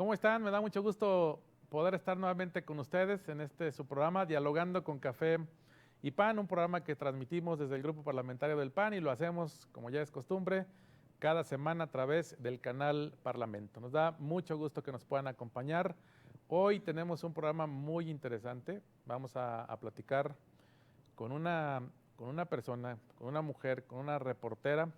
¿Cómo están? Me da mucho gusto poder estar nuevamente con ustedes en su programa Dialogando con Café y Pan, un programa que transmitimos desde el Grupo Parlamentario del PAN y lo hacemos, como ya es costumbre, cada semana a través del canal Parlamento. Nos da mucho gusto que nos puedan acompañar. Hoy tenemos un programa muy interesante. Vamos a platicar con una persona, con una mujer, con una reportera,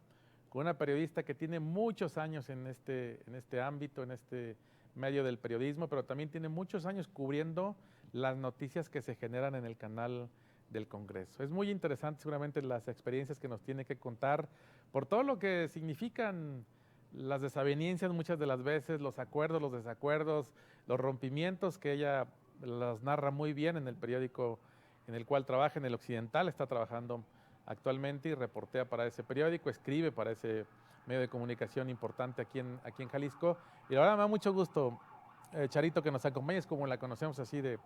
con una periodista que tiene muchos años en este ámbito, en este medio del periodismo, pero también tiene muchos años cubriendo las noticias que se generan en el canal del Congreso. Es muy interesante seguramente las experiencias que nos tiene que contar por todo lo que significan las desavenencias muchas de las veces, los acuerdos, los desacuerdos, los rompimientos que ella los narra muy bien en el periódico en el cual trabaja, en El Occidental, está trabajando actualmente y reportea para ese periódico, escribe para ese medio de comunicación importante aquí en Jalisco. Y la verdad me da mucho gusto, Charito, que nos acompañes como la conocemos así de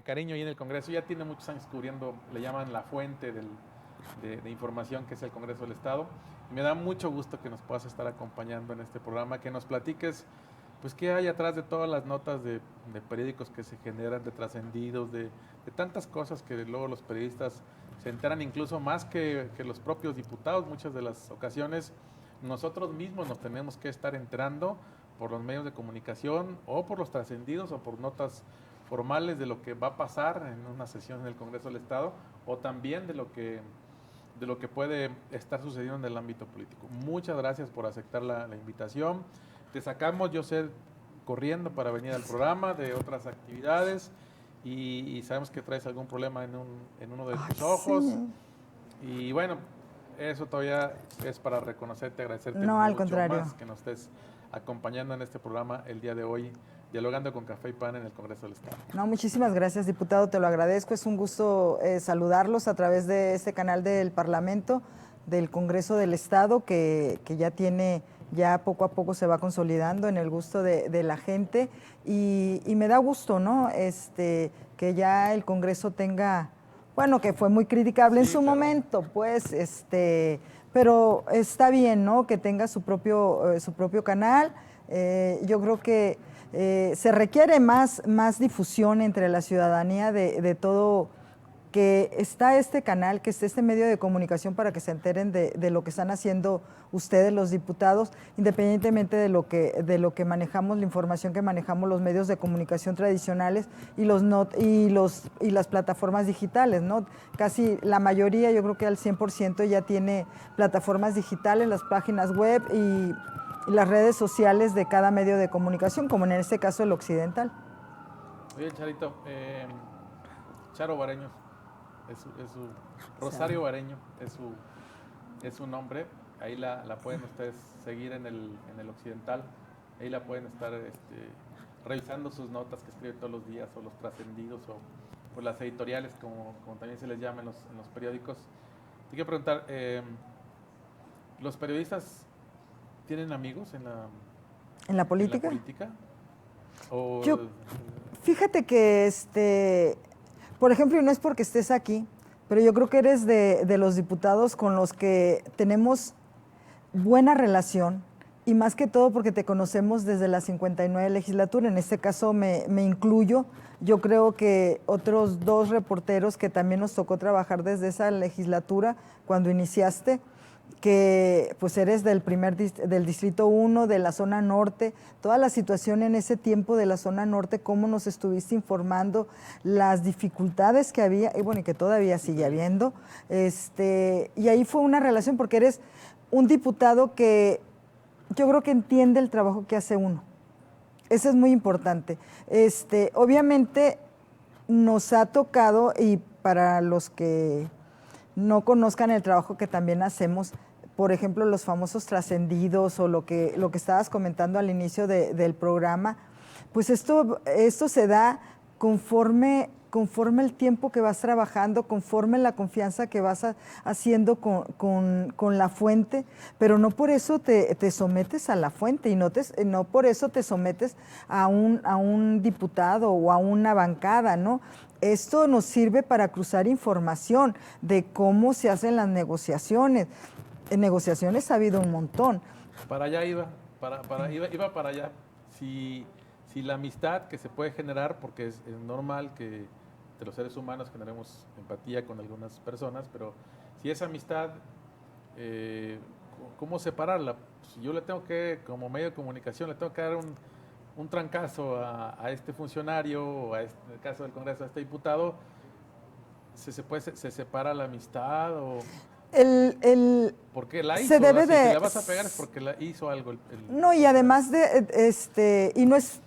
cariño y en el Congreso. Ya tiene muchos años cubriendo, le llaman la fuente de información que es el Congreso del Estado. Y me da mucho gusto que nos puedas estar acompañando en este programa, que nos platiques pues qué hay atrás de todas las notas de periódicos que se generan, de trascendidos, de tantas cosas que luego los periodistas se enteran incluso más que los propios diputados. Muchas de las ocasiones nosotros mismos nos tenemos que estar enterando por los medios de comunicación o por los trascendidos o por notas formales de lo que va a pasar en una sesión en el Congreso del Estado o también de lo que puede estar sucediendo en el ámbito político. Muchas gracias por aceptar la invitación. Te sacamos, yo sé, corriendo para venir al programa de otras actividades y sabemos que traes algún problema en uno de tus ojos. Sí. Y bueno, eso todavía es para reconocerte, agradecerte No, al mucho contrario. más que nos estés acompañando en este programa el día de hoy, dialogando con Café y Pan en el Congreso del Estado. No, muchísimas gracias, diputado, te lo agradezco. Es un gusto saludarlos a través de este canal del Parlamento, del Congreso del Estado, que ya poco a poco se va consolidando en el gusto de la gente. Y me da gusto, ¿no? Que ya el Congreso tenga, bueno, que fue muy criticable en su momento, pues, pero está bien, ¿no? Que tenga su propio canal. Yo creo que se requiere más difusión entre la ciudadanía de todo, que está este canal, que esté este medio de comunicación para que se enteren de lo que están haciendo ustedes, los diputados, independientemente de lo que manejamos, la información que manejamos los medios de comunicación tradicionales y las plataformas digitales, ¿no? Casi la mayoría, yo creo que al 100% ya tiene plataformas digitales, las páginas web y las redes sociales de cada medio de comunicación, como en este caso El Occidental. Oye, Charito, Charo Bareño, Rosario Bareño es su nombre. Ahí la pueden ustedes seguir en el Occidental. Ahí la pueden estar revisando sus notas que escribe todos los días, o los trascendidos, o pues, las editoriales, como también se les llama en los periódicos. Te quiero preguntar, ¿los periodistas tienen amigos en la política? ¿O fíjate que por ejemplo, y no es porque estés aquí, pero yo creo que eres de los diputados con los que tenemos buena relación, y más que todo porque te conocemos desde la 59 legislatura. En este caso me incluyo. Yo creo que otros dos reporteros que también nos tocó trabajar desde esa legislatura cuando iniciaste, que pues eres del Distrito 1, de la zona norte, toda la situación en ese tiempo de la zona norte, cómo nos estuviste informando, las dificultades que había, y bueno, y que todavía sigue habiendo, y ahí fue una relación, porque eres un diputado que yo creo que entiende el trabajo que hace uno. Eso es muy importante. Obviamente nos ha tocado, y para los que no conozcan el trabajo que también hacemos, por ejemplo, los famosos trascendidos o lo que estabas comentando al inicio del programa, pues esto se da conforme el tiempo que vas trabajando, conforme la confianza que vas haciendo con la fuente, pero no por eso te sometes a la fuente, y no por eso te sometes a un diputado o a una bancada, ¿no? Esto nos sirve para cruzar información de cómo se hacen las negociaciones. En negociaciones ha habido un montón. Para allá iba para allá. Si si la amistad que se puede generar, porque es normal que entre los seres humanos generemos empatía con algunas personas, pero si esa amistad, ¿cómo separarla? Si yo le tengo que, como medio de comunicación, le tengo que dar un trancazo a este funcionario, o a este, en el caso del Congreso, a este diputado, ¿se separa la amistad o...? Porque la Se hizo, debe así, si de... la vas a pegar es porque la hizo algo. No, y además de, y no es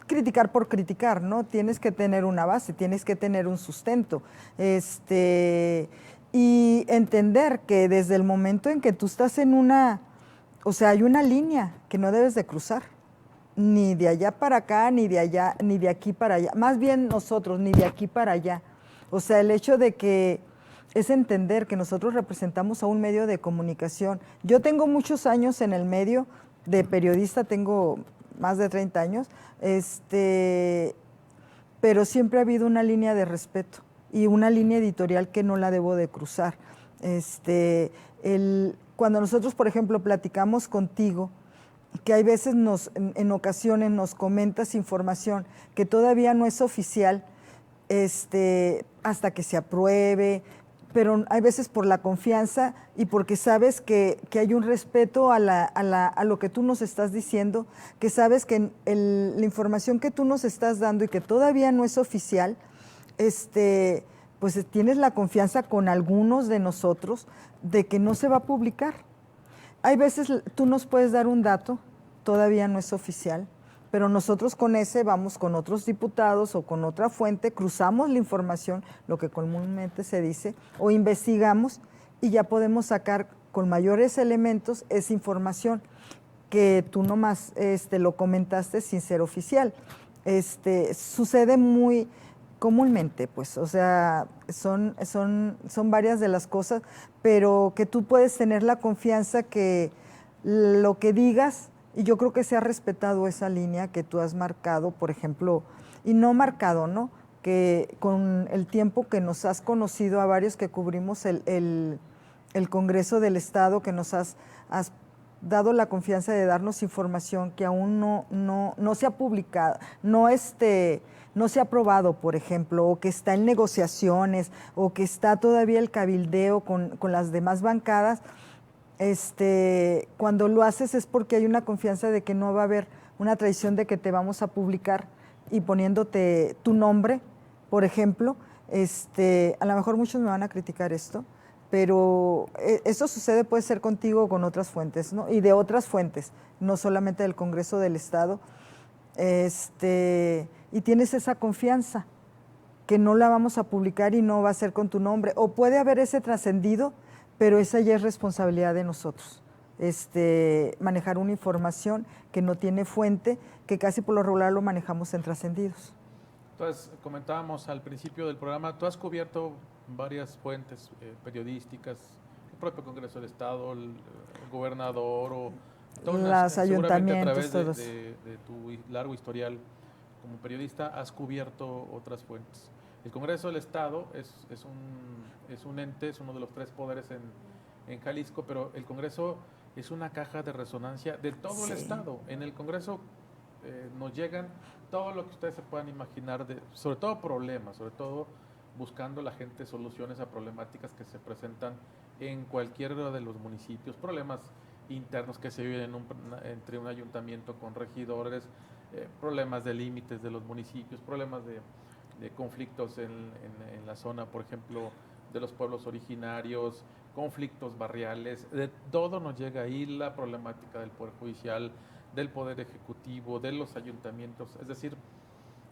criticar por criticar, ¿no? Tienes que tener una base, tienes que tener un sustento, y entender que desde el momento en que tú estás en una, o sea, hay una línea que no debes de cruzar, ni de allá para acá, ni de allá, ni de aquí para allá, más bien nosotros, ni de aquí para allá. O sea, el hecho de que es entender que nosotros representamos a un medio de comunicación. Yo tengo muchos años en el medio de periodista, tengo más de 30 años, pero siempre ha habido una línea de respeto y una línea editorial que no la debo de cruzar. Cuando nosotros, por ejemplo, platicamos contigo, que hay veces en ocasiones nos comentas información que todavía no es oficial, hasta que se apruebe, pero hay veces por la confianza y porque sabes que hay un respeto a lo que tú nos estás diciendo, que sabes que la información que tú nos estás dando y que todavía no es oficial, pues tienes la confianza con algunos de nosotros de que no se va a publicar. Hay veces tú nos puedes dar un dato, todavía no es oficial, pero nosotros con ese vamos con otros diputados o con otra fuente, cruzamos la información, lo que comúnmente se dice, o investigamos y ya podemos sacar con mayores elementos esa información que tú nomás lo comentaste sin ser oficial. Sucede muy comúnmente, pues, o sea, son varias de las cosas, pero que tú puedes tener la confianza que lo que digas, y yo creo que se ha respetado esa línea que tú has marcado, por ejemplo, y no marcado, ¿no? Que con el tiempo que nos has conocido a varios que cubrimos el Congreso del Estado, que nos has dado la confianza de darnos información que aún no se ha publicado, no se ha aprobado, por ejemplo, o que está en negociaciones, o que está todavía el cabildeo con las demás bancadas. Cuando lo haces es porque hay una confianza de que no va a haber una traición de que te vamos a publicar y poniéndote tu nombre, por ejemplo. A lo mejor muchos me van a criticar esto, pero eso sucede, puede ser contigo o con otras fuentes, ¿no? Y de otras fuentes, no solamente del Congreso del Estado. Y tienes esa confianza que no la vamos a publicar y no va a ser con tu nombre. O puede haber ese trascendido, pero esa ya es responsabilidad de nosotros. Manejar una información que no tiene fuente, que casi por lo regular lo manejamos en trascendidos. Entonces, comentábamos al principio del programa, tú has cubierto varias fuentes periodísticas, el propio Congreso del Estado, el gobernador, o los ayuntamientos, seguramente a todos. través de tu largo historial como periodista has cubierto otras fuentes. El Congreso del Estado es un ente, es uno de los tres poderes en Jalisco, pero el Congreso es una caja de resonancia de todo el Estado. En el Congreso nos llegan todo lo que ustedes se puedan imaginar, sobre todo problemas, sobre todo buscando la gente soluciones a problemáticas que se presentan en cualquiera de los municipios, problemas internos que se viven entre un ayuntamiento con regidores, problemas de límites de los municipios, problemas de conflictos en la zona, por ejemplo, de los pueblos originarios, conflictos barriales, de todo nos llega ahí, la problemática del Poder Judicial, del Poder Ejecutivo, de los ayuntamientos, es decir,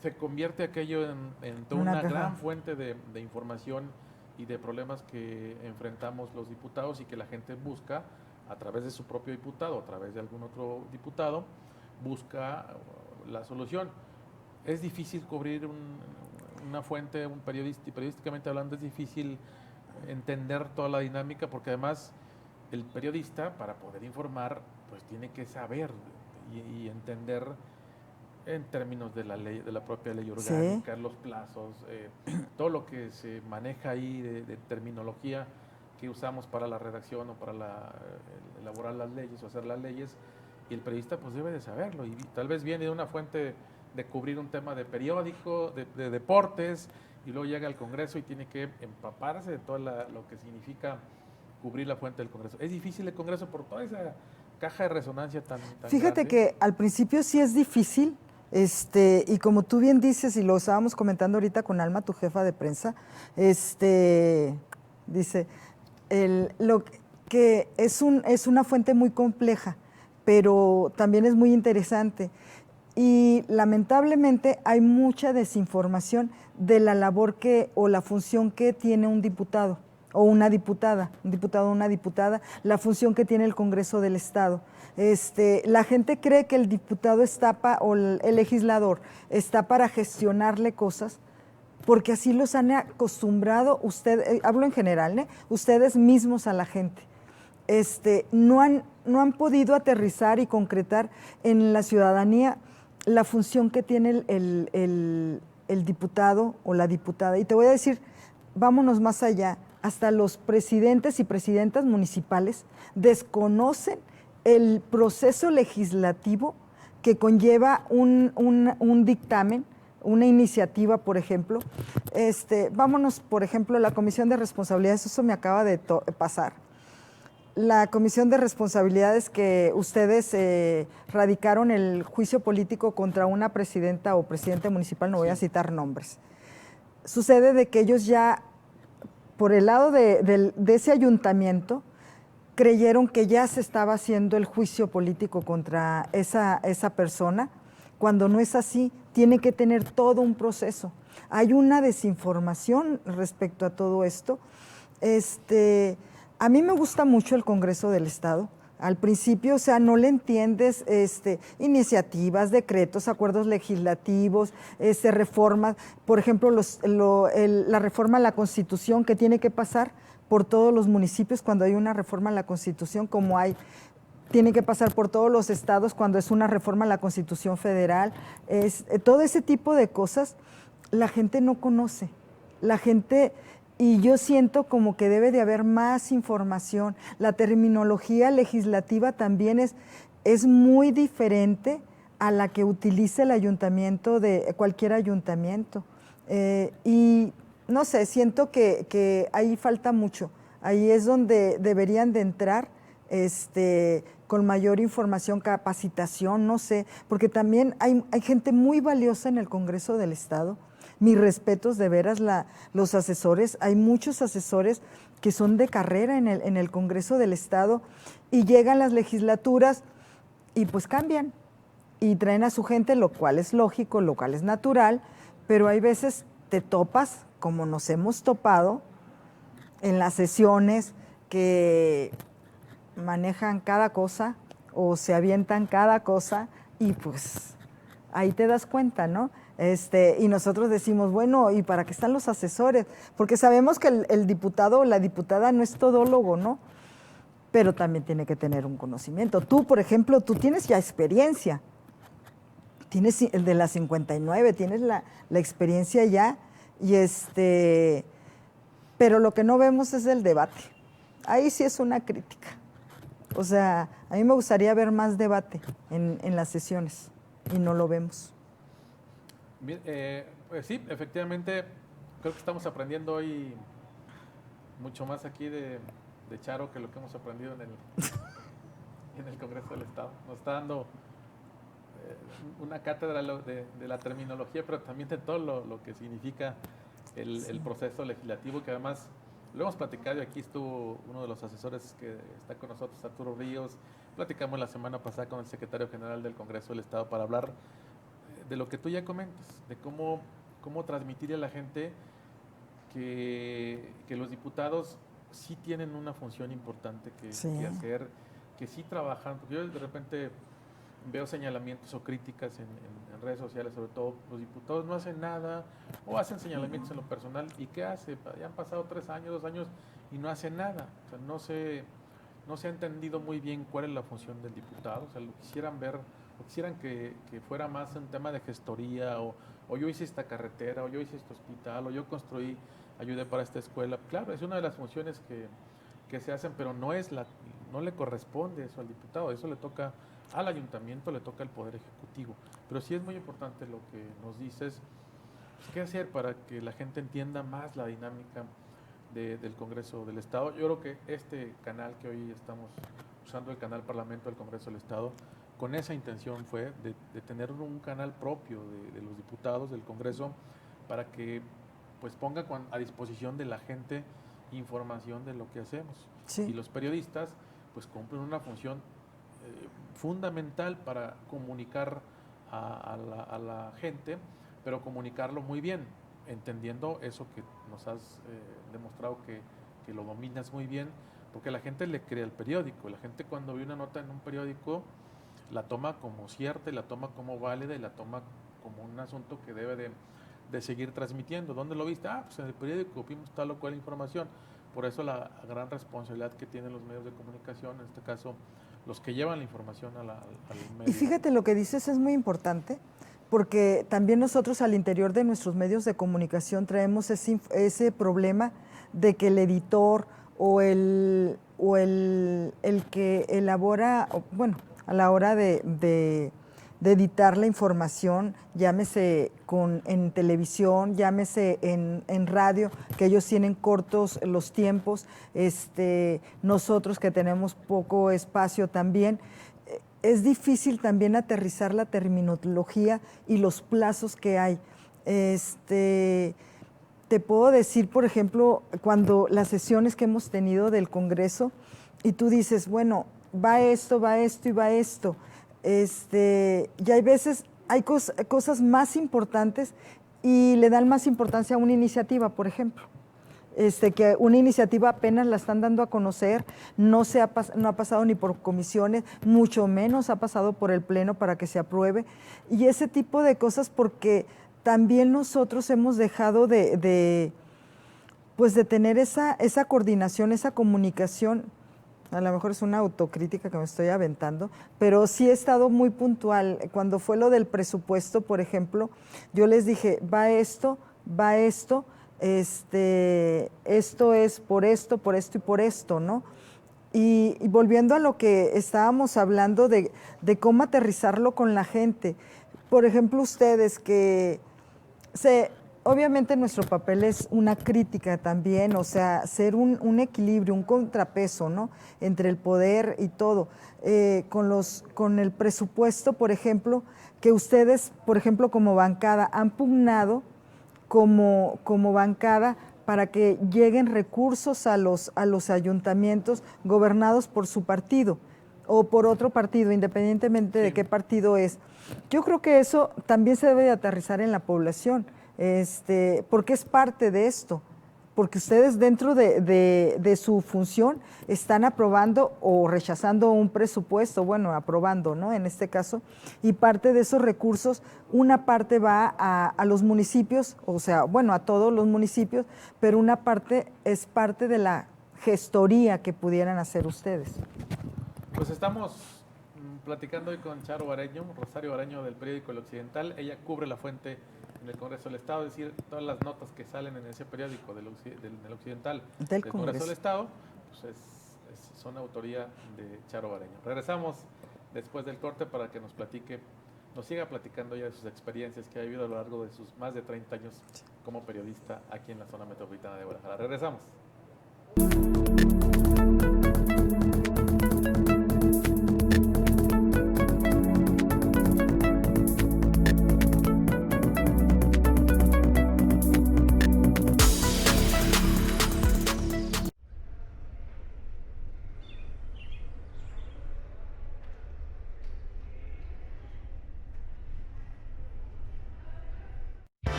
se convierte aquello en toda una gran fuente de información y de problemas que enfrentamos los diputados y que la gente busca a través de su propio diputado, a través de algún otro diputado, busca la solución. Es difícil cubrir una fuente, periodísticamente hablando, es difícil entender toda la dinámica porque además el periodista, para poder informar, pues tiene que saber y entender en términos de la ley, de la propia ley orgánica, los plazos, todo lo que se maneja ahí de terminología que usamos para la redacción o para elaborar las leyes o hacer las leyes, y el periodista pues debe de saberlo, y tal vez viene de una fuente de cubrir un tema de periódico, de deportes, y luego llega al Congreso y tiene que empaparse de todo lo que significa cubrir la fuente del Congreso. Es difícil el Congreso por toda esa caja de resonancia tan Fíjate grande. que al principio sí es difícil, y como tú bien dices, y lo estábamos comentando ahorita con Alma, tu jefa de prensa, dice, lo que es una fuente muy compleja, pero también es muy interesante. Y lamentablemente hay mucha desinformación de la labor o la función que tiene un diputado o una diputada, un diputado o una diputada, la función que tiene el Congreso del Estado. La gente cree que el diputado o el legislador está para gestionarle cosas, porque así los han acostumbrado, hablo en general, ustedes mismos a la gente. No han podido aterrizar y concretar en la ciudadanía la función que tiene el diputado o la diputada. Y te voy a decir, vámonos más allá, hasta los presidentes y presidentas municipales desconocen el proceso legislativo que conlleva un dictamen, una iniciativa, por ejemplo. Vámonos, por ejemplo, a la Comisión de Responsabilidades, eso me acaba de pasar. La Comisión de Responsabilidades que ustedes radicaron el juicio político contra una presidenta o presidente municipal, no voy a citar nombres. Sucede de que ellos ya, por el lado de ese ayuntamiento, creyeron que ya se estaba haciendo el juicio político contra esa persona, cuando no es así, tiene que tener todo un proceso. Hay una desinformación respecto a todo esto. A mí me gusta mucho el Congreso del Estado. Al principio, o sea, no le entiendes iniciativas, decretos, acuerdos legislativos, reformas, por ejemplo, la reforma a la Constitución que tiene que pasar por todos los municipios cuando hay una reforma a la Constitución, tiene que pasar por todos los estados cuando es una reforma a la Constitución federal. Todo ese tipo de cosas la gente no conoce. Y yo siento como que debe de haber más información. La terminología legislativa también es muy diferente a la que utiliza el ayuntamiento, de cualquier ayuntamiento. Y no sé, siento que ahí falta mucho. Ahí es donde deberían de entrar con mayor información, capacitación, no sé, porque también hay gente muy valiosa en el Congreso del Estado. Mis respetos, de veras, los asesores, hay muchos asesores que son de carrera en el Congreso del Estado y llegan las legislaturas y pues cambian y traen a su gente, lo cual es lógico, lo cual es natural, pero hay veces te topas, como nos hemos topado, en las sesiones que manejan cada cosa o se avientan cada cosa y pues ahí te das cuenta, ¿no? Y nosotros decimos, bueno, ¿y para qué están los asesores? Porque sabemos que el diputado o la diputada no es todólogo, ¿no? Pero también tiene que tener un conocimiento. Tú, por ejemplo, tú tienes ya experiencia. Tienes el de la 59, tienes la experiencia ya, pero lo que no vemos es el debate. Ahí sí es una crítica. O sea, a mí me gustaría ver más debate en las sesiones y no lo vemos. Bien, pues sí, efectivamente, creo que estamos aprendiendo hoy mucho más aquí de Charo que lo que hemos aprendido en el Congreso del Estado. Nos está dando una cátedra de la terminología, pero también de todo lo que significa el proceso legislativo, que además lo hemos platicado y aquí estuvo uno de los asesores que está con nosotros, Arturo Ríos. Platicamos la semana pasada con el secretario general del Congreso del Estado para hablar de lo que tú ya comentas, de cómo transmitirle a la gente que los diputados sí tienen una función importante que hacer, que sí trabajan, porque yo de repente veo señalamientos o críticas en redes sociales, sobre todo los diputados no hacen nada o hacen señalamientos en lo personal. ¿Y qué hace? Ya han pasado 3 años, 2 años y no hace nada. O sea, no se ha entendido muy bien cuál es la función del diputado. O sea, lo quisieran ver, o quisieran que fuera más un tema de gestoría, o yo hice esta carretera, o yo hice este hospital, o yo construí, ayudé para esta escuela. Claro, es una de las funciones que se hacen, pero no le corresponde eso al diputado, eso le toca al ayuntamiento le toca el Poder Ejecutivo. Pero sí es muy importante lo que nos dices, pues, qué hacer para que la gente entienda más la dinámica del Congreso del Estado. Yo creo que este canal que hoy estamos usando, el canal Parlamento del Congreso del Estado, con esa intención fue de tener un canal propio de los diputados del Congreso para que pues ponga a disposición de la gente información de lo que hacemos. Sí. Y los periodistas pues cumplen una función fundamental para comunicar a la gente, pero comunicarlo muy bien, entendiendo eso que nos has demostrado que lo dominas muy bien, porque la gente le cree al periódico. La gente cuando ve una nota en un periódico la toma como cierta y la toma como válida y la toma como un asunto que debe de seguir transmitiendo. ¿Dónde lo viste? Pues en el periódico vimos tal o cual información. Por eso la gran responsabilidad que tienen los medios de comunicación, en este caso los que llevan la información al medio. Y fíjate, lo que dices es muy importante, porque también nosotros al interior de nuestros medios de comunicación traemos ese problema de que el editor o el que elabora, bueno, a la hora de editar la información, llámese en televisión, llámese en radio, que ellos tienen cortos los tiempos, nosotros que tenemos poco espacio también, es difícil también aterrizar la terminología y los plazos que hay. Te puedo decir, por ejemplo, cuando las sesiones que hemos tenido del Congreso, y tú dices, bueno, va esto y va esto, y hay veces, hay cosas más importantes y le dan más importancia a una iniciativa, por ejemplo. Que una iniciativa apenas la están dando a conocer, no ha pasado ni por comisiones, mucho menos ha pasado por el Pleno para que se apruebe, y ese tipo de cosas, porque también nosotros hemos dejado de tener esa coordinación, esa comunicación. A lo mejor es una autocrítica que me estoy aventando, pero sí he estado muy puntual. Cuando fue lo del presupuesto, por ejemplo, yo les dije, va esto, esto es por esto y por esto, ¿no? Y volviendo a lo que estábamos hablando de cómo aterrizarlo con la gente. Por ejemplo, ustedes que obviamente nuestro papel es una crítica también, o sea, ser un equilibrio, un contrapeso, ¿no? Entre el poder y todo. Con el presupuesto, por ejemplo, que ustedes, por ejemplo, como bancada, han pugnado como bancada para que lleguen recursos a los ayuntamientos gobernados por su partido o por otro partido, independientemente de qué partido es. Yo creo que eso también se debe de aterrizar en la población, porque es parte de esto, porque ustedes dentro de su función están aprobando o rechazando un presupuesto, bueno, aprobando, ¿no? En este caso, y parte de esos recursos, una parte va a los municipios, o sea, bueno, a todos los municipios, pero una parte es parte de la gestoría que pudieran hacer ustedes. Pues estamos platicando hoy con Charo Bareño, Rosario Bareño del periódico El Occidental. Ella cubre la fuente en el Congreso del Estado, es decir, todas las notas que salen en ese periódico del Occidental del Congreso del Estado, pues son autoría de Charo Bareño. Regresamos después del corte para que nos siga platicando ya de sus experiencias que ha vivido a lo largo de sus más de 30 años como periodista aquí en la zona metropolitana de Guadalajara. Regresamos.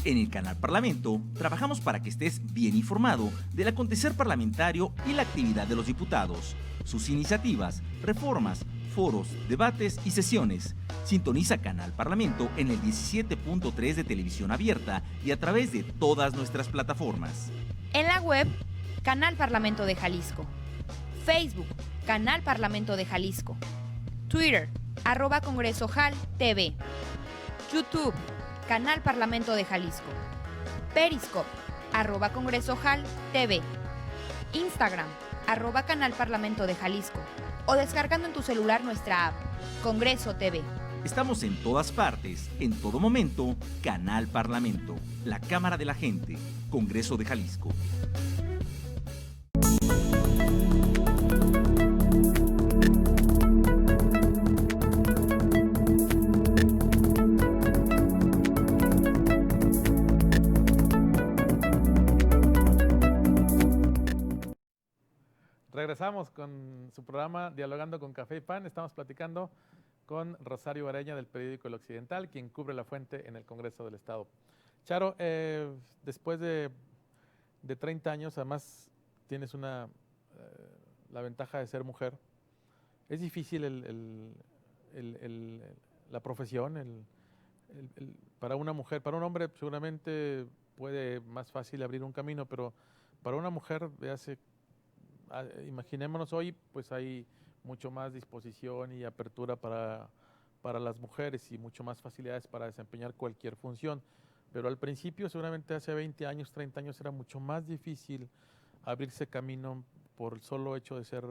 En el canal Parlamento trabajamos para que estés bien informado del acontecer parlamentario y la actividad de los diputados, sus iniciativas, reformas, foros, debates y sesiones. Sintoniza Canal Parlamento en el 17.3 de televisión abierta y a través de todas nuestras plataformas. En la web, Canal Parlamento de Jalisco. Facebook, Canal Parlamento de Jalisco. Twitter, @CongresoJal TV. YouTube, Canal Parlamento de Jalisco. Periscope, @CongresoJal TV. Instagram, @Canal Parlamento de Jalisco. o descargando en tu celular nuestra app, Congreso TV. Estamos en todas partes, en todo momento, Canal Parlamento, la Cámara de la Gente, Congreso de Jalisco. Regresamos con su programa Dialogando con Café y Pan. Estamos platicando con Rosario Bareña del periódico El Occidental, quien cubre la fuente en el Congreso del Estado. Charo, después de 30 años, además tienes la ventaja de ser mujer. ¿Es difícil la profesión? Para una mujer, para un hombre seguramente puede más fácil abrir un camino, pero para una mujer, imaginémonos hoy, pues hay mucho más disposición y apertura para las mujeres y mucho más facilidades para desempeñar cualquier función. Pero al principio, seguramente hace 20 años, 30 años, era mucho más difícil abrirse camino por el solo hecho de ser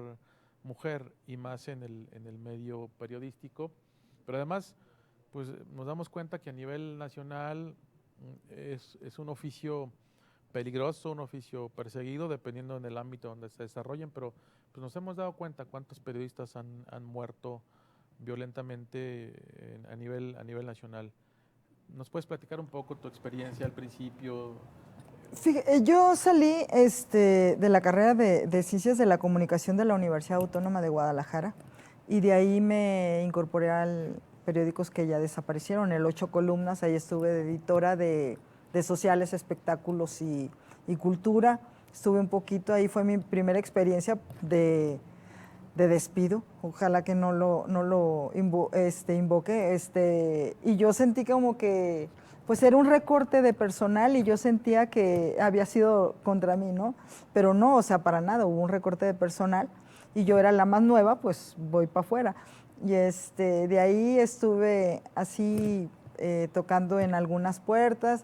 mujer y más en el medio periodístico. Pero además, pues nos damos cuenta que a nivel nacional es un oficio peligroso, un oficio perseguido, dependiendo en el ámbito donde se desarrollen, pero pues nos hemos dado cuenta cuántos periodistas han muerto violentamente a nivel nacional. ¿Nos puedes platicar un poco tu experiencia al principio? Yo salí de la carrera de Ciencias de la Comunicación de la Universidad Autónoma de Guadalajara y de ahí me incorporé al periódicos que ya desaparecieron, el 8 Columnas, ahí estuve de editora de sociales, espectáculos y cultura. Estuve un poquito, ahí fue mi primera experiencia de despido, ojalá que no lo invoque, y yo sentí como que pues era un recorte de personal y yo sentía que había sido contra mí, ¿no? Pero no, o sea, para nada, hubo un recorte de personal y yo era la más nueva, pues voy para afuera. Y de ahí estuve así tocando en algunas puertas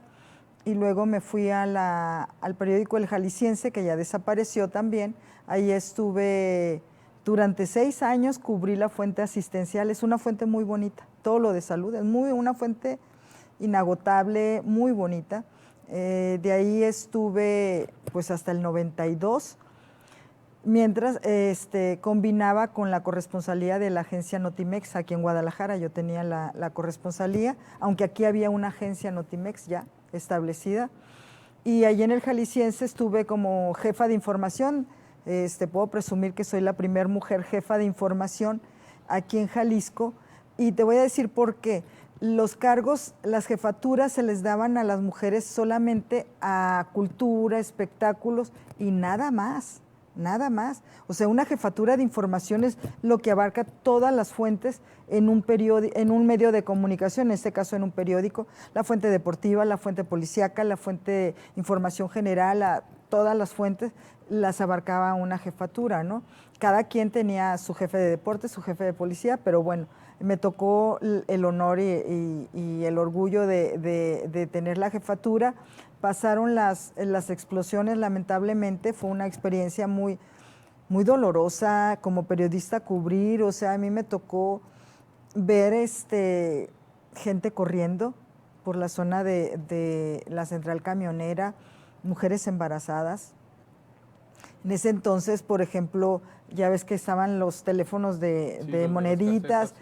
y luego me fui al periódico El Jalisciense, que ya desapareció también. Ahí estuve durante 6 años, cubrí la fuente asistencial. Es una fuente muy bonita, todo lo de salud, es una fuente inagotable, muy bonita. De ahí estuve pues hasta el 92, mientras combinaba con la corresponsalía de la agencia Notimex aquí en Guadalajara. Yo tenía la corresponsalía, aunque aquí había una agencia Notimex ya establecida. Y allí en el Jalisciense estuve como jefa de información. Puedo presumir que soy la primera mujer jefa de información aquí en Jalisco. Y te voy a decir por qué. Los cargos, las jefaturas se les daban a las mujeres solamente a cultura, espectáculos y nada más. Nada más. O sea, una jefatura de información es lo que abarca todas las fuentes en un medio de comunicación, en este caso en un periódico, la fuente deportiva, la fuente policíaca, la fuente de información general, todas las fuentes las abarcaba una jefatura, ¿no? Cada quien tenía su jefe de deporte, su jefe de policía, pero bueno, me tocó el honor y el orgullo de tener la jefatura. Pasaron las explosiones, lamentablemente, fue una experiencia muy, muy dolorosa como periodista cubrir. O sea, a mí me tocó ver gente corriendo por la zona de la central camionera, mujeres embarazadas. En ese entonces, por ejemplo, ya ves que estaban los teléfonos de moneditas,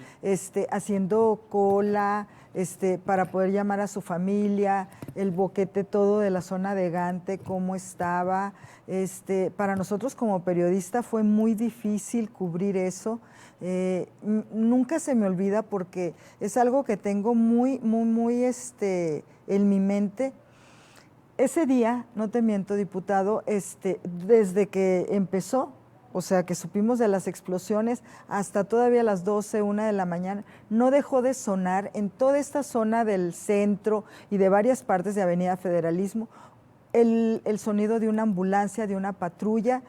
haciendo cola, para poder llamar a su familia, el boquete todo de la zona de Gante, cómo estaba. Para nosotros como periodista fue muy difícil cubrir eso. Nunca se me olvida porque es algo que tengo muy, muy, muy en mi mente. Ese día, no te miento, diputado, desde que empezó, o sea, que supimos de las explosiones, hasta todavía las 12, 1 de la mañana, no dejó de sonar en toda esta zona del centro y de varias partes de Avenida Federalismo el sonido de una ambulancia, de una patrulla,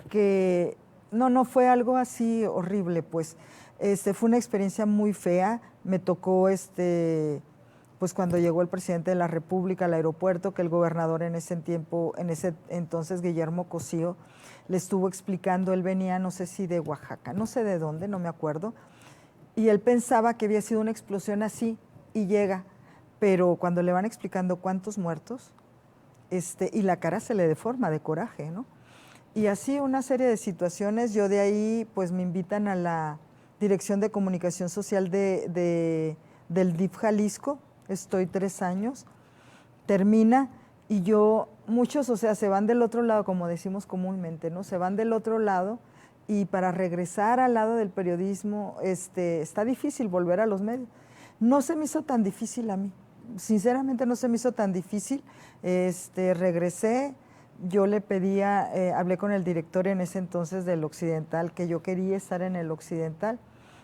que no fue algo así horrible, pues. Fue una experiencia muy fea. Me tocó pues cuando llegó el presidente de la República al aeropuerto, que el gobernador en ese entonces, Guillermo Cosío, le estuvo explicando, él venía, no sé si de Oaxaca, no sé de dónde, no me acuerdo, y él pensaba que había sido una explosión así, y llega, pero cuando le van explicando cuántos muertos, y la cara se le deforma de coraje, ¿no? Y así una serie de situaciones, yo de ahí pues me invitan a la Dirección de Comunicación Social del DIF Jalisco, estoy 3 años, termina y yo, muchos, o sea, se van del otro lado, como decimos comúnmente, ¿no? Se van del otro lado y para regresar al lado del periodismo, está difícil volver a los medios. No se me hizo tan difícil a mí, sinceramente no se me hizo tan difícil, regresé, yo le pedía, hablé con el director en ese entonces del Occidental, que yo quería estar en el Occidental,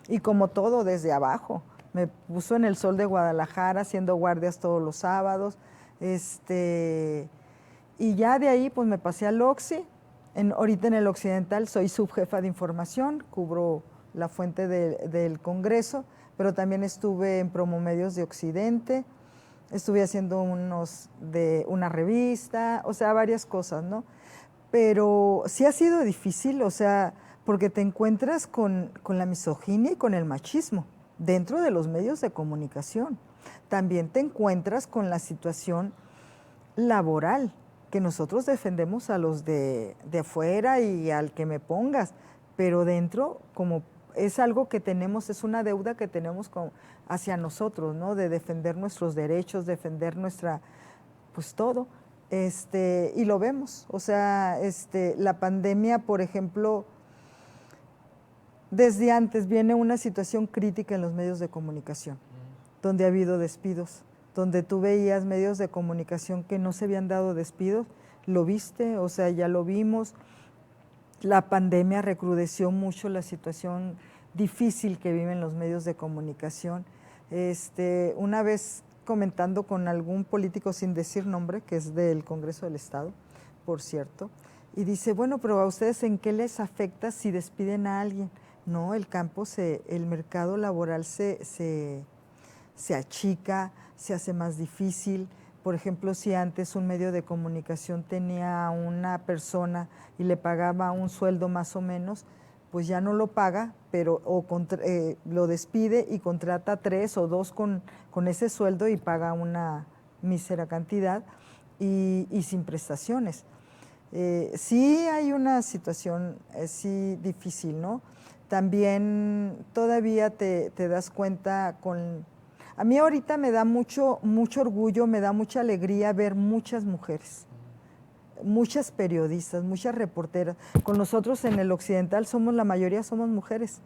y como todo, desde abajo, me puso en el Sol de Guadalajara, haciendo guardias todos los sábados, y ya de ahí pues me pasé al Oxy, ahorita en el Occidental soy subjefa de información, cubro la fuente del Congreso, pero también estuve en Promomedios de Occidente, estuve haciendo una revista, o sea, varias cosas, ¿no? Pero sí ha sido difícil, o sea, porque te encuentras con la misoginia y con el machismo dentro de los medios de comunicación. También te encuentras con la situación laboral, que nosotros defendemos a los de afuera y al que me pongas, pero dentro, como es algo que tenemos, es una deuda que tenemos hacia nosotros, ¿no? De defender nuestros derechos, defender pues todo, y lo vemos, o sea, la pandemia, por ejemplo, desde antes viene una situación crítica en los medios de comunicación, donde ha habido despidos, donde tú veías medios de comunicación que no se habían dado despidos, lo viste, o sea, ya lo vimos. La pandemia recrudeció mucho la situación difícil que viven los medios de comunicación. Una vez comentando con algún político, sin decir nombre, que es del Congreso del Estado, por cierto, y dice, bueno, pero ¿a ustedes en qué les afecta si despiden a alguien? No, el mercado laboral se achica, se hace más difícil. Por ejemplo, si antes un medio de comunicación tenía a una persona y le pagaba un sueldo más o menos, pues ya no lo paga, pero lo despide y contrata 3 o 2 con ese sueldo y paga una mísera cantidad y sin prestaciones. Sí hay una situación sí difícil, ¿no? También todavía te das cuenta a mí ahorita me da mucho orgullo, me da mucha alegría ver muchas mujeres, muchas periodistas, muchas reporteras. Con nosotros en el Occidental la mayoría somos mujeres.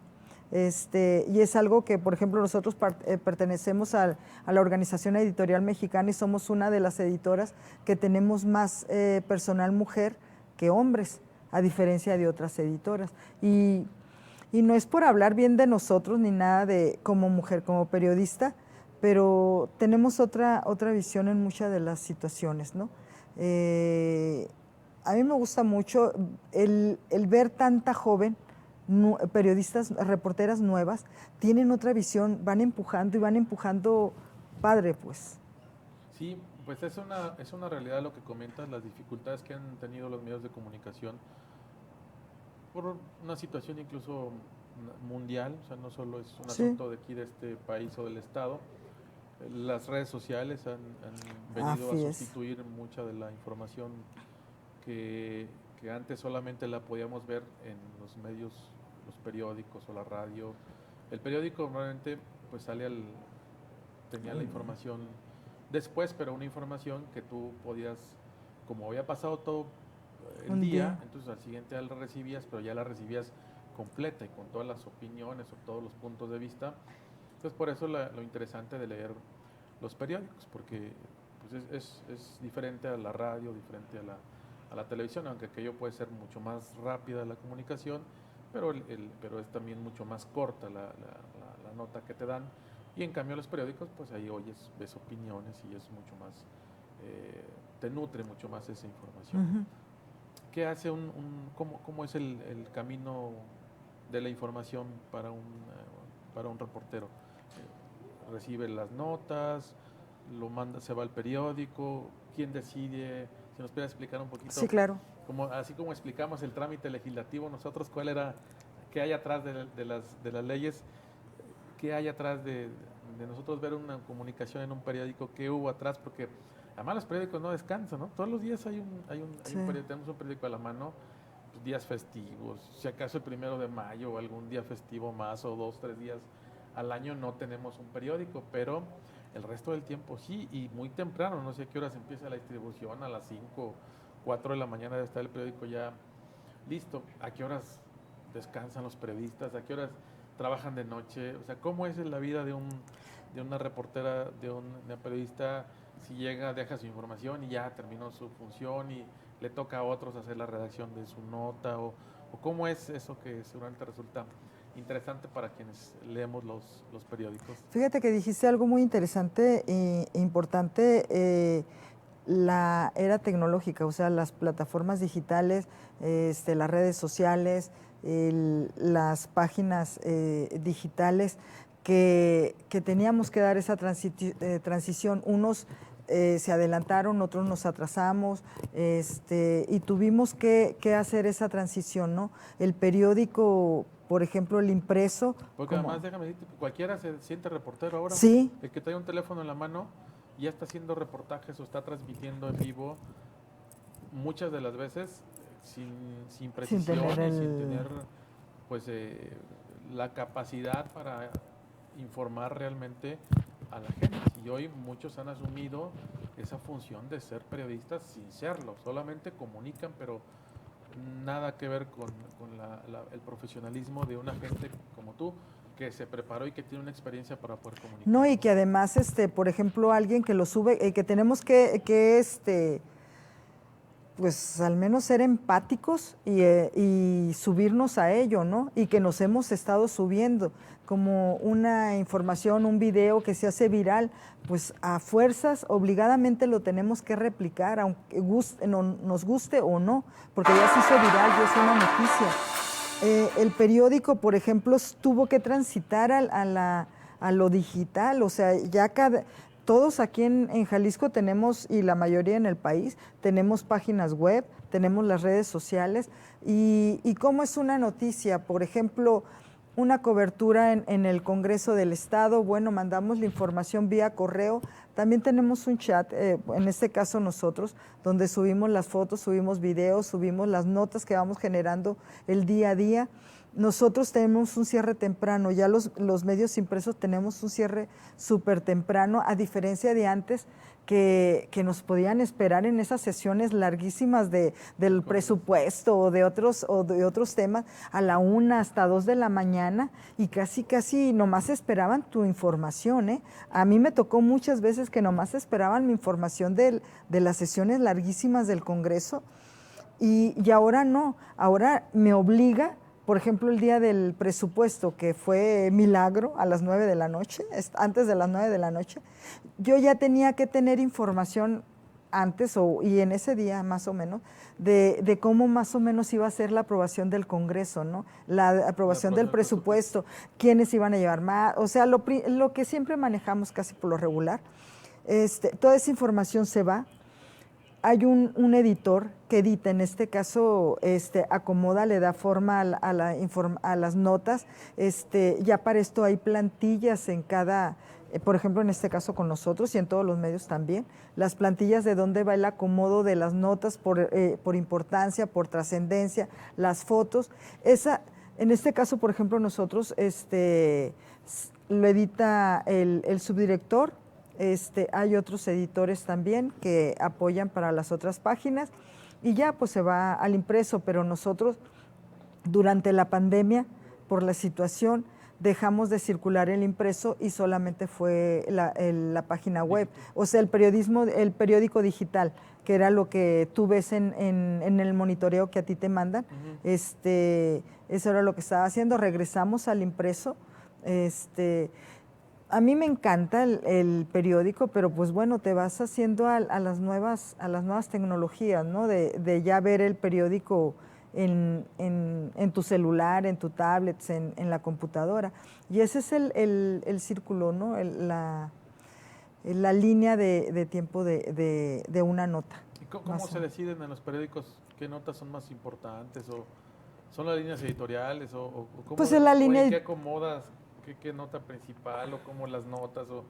Y es algo que, por ejemplo, nosotros pertenecemos a la Organización Editorial Mexicana y somos una de las editoras que tenemos más personal mujer que hombres, a diferencia de otras editoras. Y no es por hablar bien de nosotros ni nada como mujer, como periodista, pero tenemos otra visión en muchas de las situaciones, ¿no? A mí me gusta mucho el ver tanta joven, periodistas, reporteras nuevas, tienen otra visión, van empujando padre, pues. Sí, pues es una realidad lo que comentas, las dificultades que han tenido los medios de comunicación por una situación incluso mundial, o sea, no solo es un asunto de aquí, de este país o del Estado. Las redes sociales han venido a sustituir mucha de la información que antes solamente la podíamos ver en los medios, los periódicos o la radio. El periódico normalmente pues tenía la información después, pero una información que tú podías, como había pasado todo el día, entonces al siguiente la recibías, pero ya la recibías completa y con todas las opiniones o todos los puntos de vista. Entonces por eso lo interesante de leer los periódicos, porque pues es diferente a la radio, diferente a la televisión, aunque aquello puede ser mucho más rápida la comunicación, pero es también mucho más corta la nota que te dan. Y en cambio los periódicos, pues ahí ves opiniones y es mucho más, te nutre mucho más esa información. ¿Qué hace cómo es el camino de la información para un reportero? Recibe las notas, lo manda, se va al periódico, quién decide si nos pudiera explicar un poquito. Sí, claro. Así como explicamos el trámite legislativo, nosotros, qué hay atrás de las leyes, qué hay atrás de nosotros ver una comunicación en un periódico, qué hubo atrás, porque además los periódicos no descansan, ¿no? Todos los días hay un periódico, tenemos un periódico a la mano, pues, días festivos, si acaso el 1 de mayo o algún día festivo más o 2, 3 días al año no tenemos un periódico, pero el resto del tiempo sí, y muy temprano, no sé a qué horas empieza la distribución, a las 5, 4 de la mañana debe estar el periódico ya listo. ¿A qué horas descansan los periodistas? ¿A qué horas trabajan de noche? O sea, ¿cómo es la vida de una reportera, de una periodista, si llega, deja su información y ya terminó su función y le toca a otros hacer la redacción de su nota? ¿O cómo es eso que seguramente resulta interesante para quienes leemos los periódicos? Fíjate que dijiste algo muy interesante e importante, la era tecnológica, o sea, las plataformas digitales, las redes sociales, las páginas digitales, que teníamos que dar esa transición. Unos se adelantaron, otros nos atrasamos, y tuvimos que hacer esa transición, ¿no? El periódico, por ejemplo, el impreso. Porque además, déjame decirte, cualquiera se siente reportero ahora. Sí. El que trae un teléfono en la mano ya está haciendo reportajes o está transmitiendo en vivo, muchas de las veces sin precisión y sin tener pues la capacidad para informar realmente a la gente. Y hoy muchos han asumido esa función de ser periodistas sin serlo, solamente comunican, pero nada que ver con el profesionalismo de una gente como tú, que se preparó y que tiene una experiencia para poder comunicar. No, y que además, por ejemplo, alguien que lo sube, que tenemos que pues al menos ser empáticos y subirnos a ello, ¿no? Y que nos hemos estado subiendo, como una información, un video que se hace viral, pues a fuerzas, obligadamente lo tenemos que replicar, aunque nos guste o no, porque ya se hizo viral, ya es una noticia. El periódico, por ejemplo, tuvo que transitar a lo digital, o sea, ya todos aquí en Jalisco tenemos, y la mayoría en el país, tenemos páginas web, tenemos las redes sociales, y cómo es una noticia, por ejemplo, una cobertura en el Congreso del Estado, bueno, mandamos la información vía correo, también tenemos un chat, en este caso nosotros, donde subimos las fotos, subimos videos, subimos las notas que vamos generando el día a día. Nosotros tenemos un cierre temprano, ya los medios impresos tenemos un cierre súper temprano, a diferencia de antes que nos podían esperar en esas sesiones larguísimas del presupuesto o de otros temas a la 1 hasta 2 de la mañana y casi nomás esperaban tu información, ¿eh? A mí me tocó muchas veces que nomás esperaban mi información de las sesiones larguísimas del Congreso y ahora no, ahora me obliga. Por ejemplo, el día del presupuesto, que fue milagro a las 9 de la noche, antes de las 9 de la noche, yo ya tenía que tener información antes y en ese día más o menos, de cómo más o menos iba a ser la aprobación del Congreso, ¿no? La aprobación del presupuesto, quiénes iban a llevar más, o sea, lo que siempre manejamos casi por lo regular. Toda esa información se va. Hay un editor que edita, en este caso acomoda, le da forma a las notas. Ya para esto hay plantillas en cada, por ejemplo, en este caso con nosotros y en todos los medios también, las plantillas de dónde va el acomodo de las notas por importancia, por trascendencia, las fotos. En este caso, por ejemplo, nosotros lo edita el subdirector. Hay otros editores también que apoyan para las otras páginas y ya pues se va al impreso, pero nosotros durante la pandemia, por la situación, dejamos de circular el impreso y solamente fue la página web, o sea, el periódico digital, que era lo que tú ves en el monitoreo que a ti te mandan. Eso era lo que estaba haciendo, regresamos al impreso. A mí me encanta el periódico, pero pues bueno, te vas haciendo a las nuevas tecnologías, ¿no? De ya ver el periódico en tu celular, en tu tablet, en la computadora. Y ese es el círculo, ¿no? La línea de tiempo de una nota. ¿Y cómo se deciden en los periódicos qué notas son más importantes? ¿O son las líneas editoriales? ¿O cómo, Pues en la línea... ¿qué acomodas? ¿Qué nota principal? ¿O cómo las notas? ¿O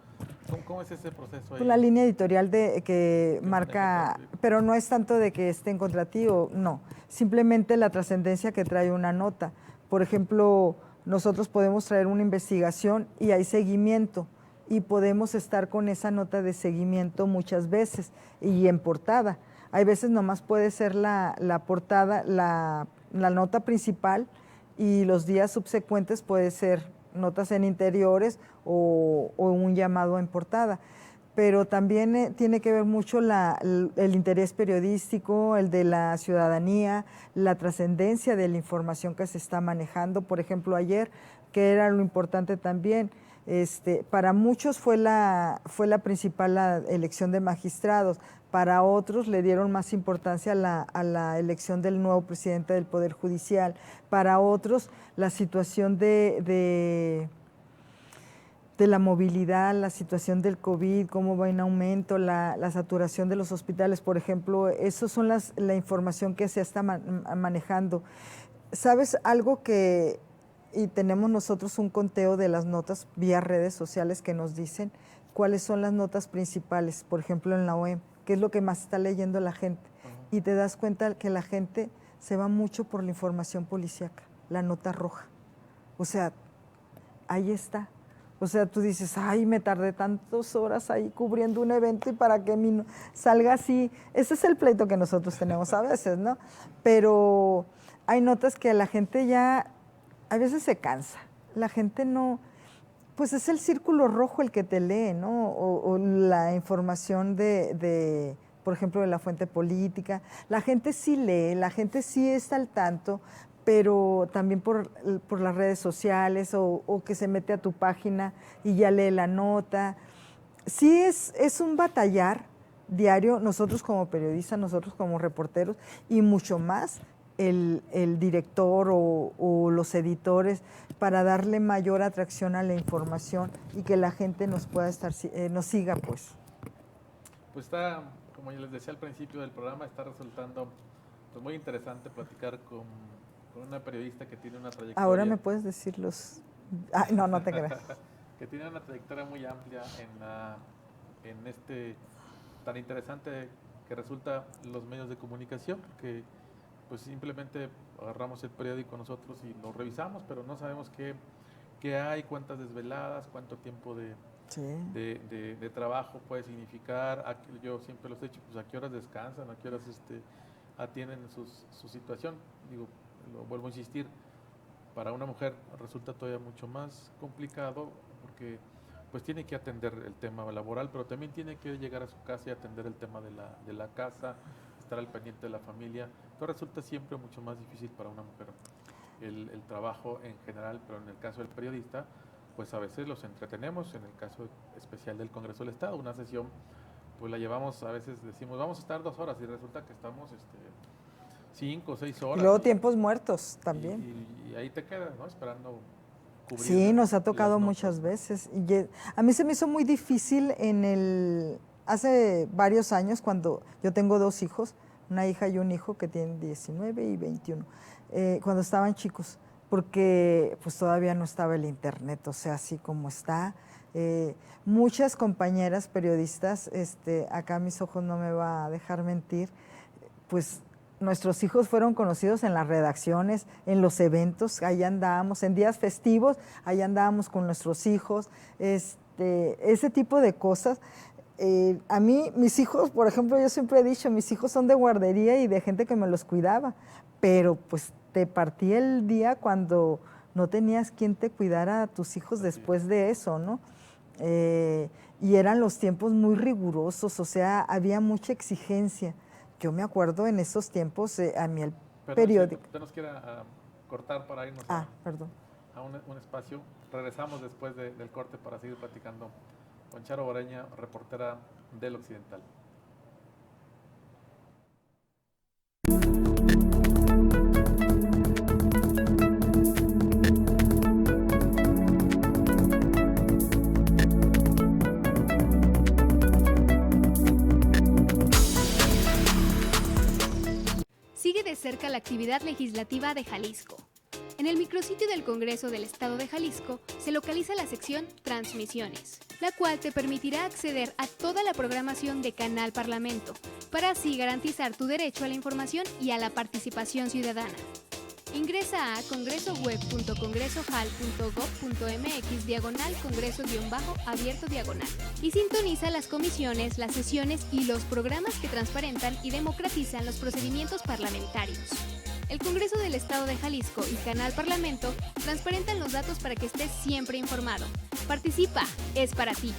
cómo es ese proceso ahí? Pues la línea editorial que marca, pero no es tanto de que esté en contra ti o no, simplemente la trascendencia que trae una nota. Por ejemplo, nosotros podemos traer una investigación y hay seguimiento y podemos estar con esa nota de seguimiento muchas veces y en portada. Hay veces nomás puede ser la portada, la nota principal y los días subsecuentes puede ser notas en interiores o un llamado en portada. Pero también tiene que ver mucho el interés periodístico, el de la ciudadanía, la trascendencia de la información que se está manejando. Por ejemplo, ayer, que era lo importante también, para muchos fue la principal la elección de magistrados, para otros le dieron más importancia a la elección del nuevo presidente del Poder Judicial, para otros la situación de la movilidad, la situación del COVID, cómo va en aumento, la saturación de los hospitales, por ejemplo, eso son la información que se está manejando. ¿Sabes algo que, y tenemos nosotros un conteo de las notas vía redes sociales que nos dicen cuáles son las notas principales, por ejemplo en la OEM, qué es lo que más está leyendo la gente? Y te das cuenta que la gente se va mucho por la información policíaca, la nota roja. O sea, ahí está. O sea, tú dices, ay, me tardé tantas horas ahí cubriendo un evento y para que salga así. Ese es el pleito que nosotros tenemos a veces, ¿no? Pero hay notas que la gente ya, a veces se cansa. La gente no, pues es el círculo rojo el que te lee, ¿no? O la información por ejemplo, de la fuente política. La gente sí lee, la gente sí está al tanto, pero también por las redes sociales o que se mete a tu página y ya lee la nota. Sí es un batallar diario, nosotros como periodistas, nosotros como reporteros y mucho más el director o los editores para darle mayor atracción a la información y que la gente nos pueda nos siga, pues. Pues está, como yo les decía al principio del programa, está resultando pues, muy interesante platicar con una periodista que tiene una trayectoria... Ahora me puedes decir los... no te creas. Que tiene una trayectoria muy amplia en este tan interesante que resulta los medios de comunicación, que pues simplemente agarramos el periódico nosotros y lo revisamos, pero no sabemos qué hay, cuántas desveladas, cuánto tiempo de trabajo puede significar. Yo siempre los he dicho, pues a qué horas descansan, a qué horas atienden su situación. Digo, lo vuelvo a insistir, para una mujer resulta todavía mucho más complicado porque pues tiene que atender el tema laboral, pero también tiene que llegar a su casa y atender el tema de la casa, estar al pendiente de la familia. Entonces resulta siempre mucho más difícil para una mujer el trabajo en general, pero en el caso del periodista, pues a veces los entretenemos. En el caso especial del Congreso del Estado, una sesión, pues la llevamos, a veces decimos, vamos a estar 2 horas y resulta que estamos 5 o 6 horas. Y luego tiempos muertos también. Y ahí te quedas, ¿no? Esperando cubrir. Sí, nos ha tocado muchas veces. Y a mí se me hizo muy difícil hace varios años, cuando yo tengo 2 hijos, una hija y un hijo que tienen 19 y 21, cuando estaban chicos, porque pues todavía no estaba el internet, o sea, así como está. Muchas compañeras periodistas, acá mis ojos no me va a dejar mentir, pues nuestros hijos fueron conocidos en las redacciones, en los eventos, ahí andábamos, en días festivos, ahí andábamos con nuestros hijos, ese tipo de cosas. A mí, mis hijos, por ejemplo, yo siempre he dicho, mis hijos son de guardería y de gente que me los cuidaba, pero pues te partí el día cuando no tenías quien te cuidara a tus hijos después de eso, ¿no? Y eran los tiempos muy rigurosos, o sea, había mucha exigencia. Yo me acuerdo en esos tiempos, a mí el periódico... Usted nos quiere cortar para irnos perdón. a un espacio. Regresamos después del corte para seguir platicando con Charo Boreña, reportera del Occidental. cerca la actividad legislativa de Jalisco. En el micrositio del Congreso del Estado de Jalisco se localiza la sección Transmisiones, la cual te permitirá acceder a toda la programación de Canal Parlamento, para así garantizar tu derecho a la información y a la participación ciudadana. Ingresa a congresoweb.congresojal.gov.mx/congreso-abierto/ y sintoniza las comisiones, las sesiones y los programas que transparentan y democratizan los procedimientos parlamentarios. El Congreso del Estado de Jalisco y Canal Parlamento transparentan los datos para que estés siempre informado. Participa, es para ti.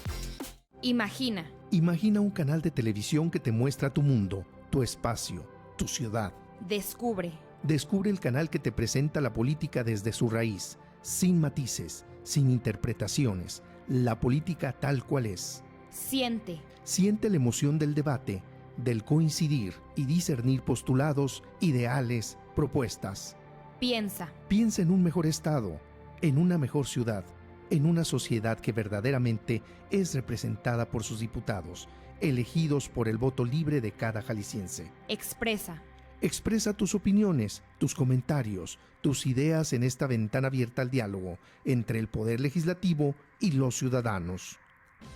Imagina. Imagina un canal de televisión que te muestra tu mundo, tu espacio, tu ciudad. Descubre. Descubre el canal que te presenta la política desde su raíz, sin matices, sin interpretaciones, la política tal cual es. Siente. Siente la emoción del debate, del coincidir y discernir postulados, ideales, propuestas. Piensa. Piensa en un mejor estado, en una mejor ciudad, en una sociedad que verdaderamente es representada por sus diputados, elegidos por el voto libre de cada jalisciense. Expresa. Expresa tus opiniones, tus comentarios, tus ideas en esta ventana abierta al diálogo entre el Poder Legislativo y los ciudadanos.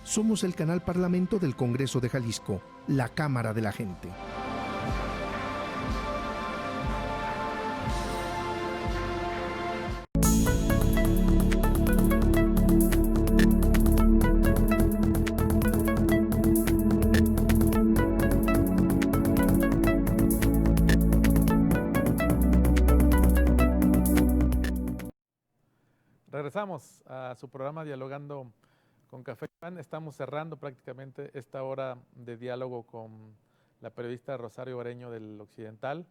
Somos el Canal Parlamento del Congreso de Jalisco, la Cámara de la Gente. Regresamos a su programa Dialogando con Café y Pan. Estamos cerrando prácticamente esta hora de diálogo con la periodista Rosario Bareño del Occidental.